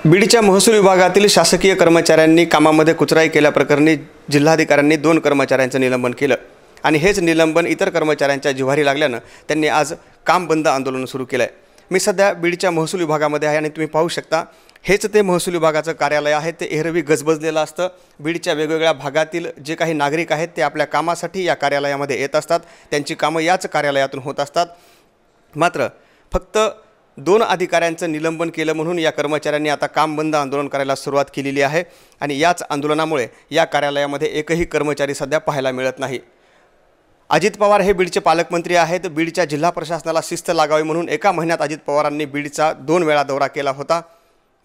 बीडच्या महसूल विभागातील शासकीय कर्मचाऱ्यांनी कामामध्ये कुचराई केल्याप्रकरणी जिल्हाधिकाऱ्यांनी 2 कर्मचाऱ्यांचं निलंबन केलं आणि हेच निलंबन इतर कर्मचाऱ्यांच्या जिव्हारी लागल्यानं त्यांनी आज काम बंद आंदोलन सुरू केलं आहे। मी सध्या बीडच्या महसूल विभागामध्ये आहे आणि तुम्ही पाहू शकता हेच ते महसूल विभागाचं कार्यालय आहे। ते एरवी गजबजलेलं असतं। बीडच्या वेगवेगळ्या भागातील जे काही नागरिक आहेत ते आपल्या कामासाठी या कार्यालयामध्ये येत असतात। त्यांची कामं याच कार्यालयातून होत असतात। मात्र फक्त 2 अधिकाऱ्यांचं निलंबन केलं म्हणून या कर्मचाऱ्यांनी आता काम बंद आंदोलन करायला सुरुवात केलेली आहे आणि याच आंदोलनामुळे या कार्यालयामध्ये एकही कर्मचारी सध्या पाहायला मिळत नाही। अजित पवार हे बीडचे पालकमंत्री आहेत। बीडच्या जिल्हा प्रशासनाला शिस्त लागावी म्हणून एका महिन्यात अजित पवारांनी बीडचा 2 वेळा दौरा केला होता।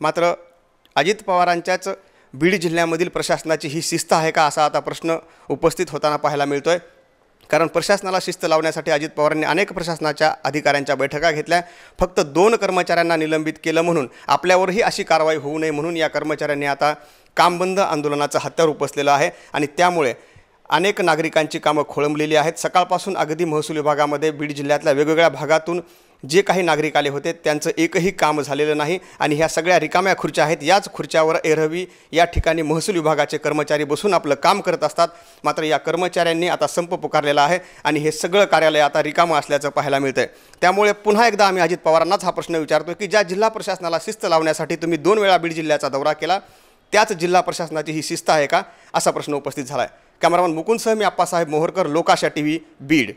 मात्र अजित पवारांच्याच बीड जिल्ह्यामधील प्रशासनाची ही शिस्त आहे का असा आता प्रश्न उपस्थित होताना पाहायला मिळतोय। कारण प्रशासनाला शिस्त लावण्यासाठी अजित पवारांनी अनेक प्रशासनाच्या अधिकाऱ्यांच्या बैठका घेतल्या। फक्त 2 कर्मचाऱ्यांना निलंबित केलं म्हणून आपल्यावरही अशी कारवाई होऊ नये म्हणून या कर्मचाऱ्यांनी आता काम बंद आंदोलनाचं हत्यार उपसलेलं आहे आणि त्यामुळे अनेक नागरिकांची कामं खोळंबलेली आहेत। सकाळपासून अगदी महसूल विभागामध्ये बीड जिल्ह्यातल्या वेगवेगळ्या भागातून जे काही नागरिक आले होते त्यांचं एकही काम झालेलं नाही आणि ह्या सगळ्या रिकाम्या खुर्च्या आहेत। याच खुर्च्यावर एरवी या ठिकाणी महसूल विभागाचे कर्मचारी बसून आपलं काम करत असतात। मात्र या कर्मचाऱ्यांनी आता संप पुकारलेला आहे आणि हे सगळं कार्यालय आता रिकामं असल्याचं पाहायला मिळतंय। त्यामुळे पुन्हा एकदा आम्ही अजित पवारांनाच हा प्रश्न विचारतो की ज्या जिल्हा प्रशासनाला शिस्त लावण्यासाठी तुम्ही 2 वेळा बीड जिल्ह्याचा दौरा केला त्याच जिल्हा प्रशासनाची ही शिस्त आहे का असा प्रश्न उपस्थित झाला आहे। कॅमेरामन मुकुंदसह मी आप्पासाहेब मोहरकर, लोकाशा टीव्ही, बीड।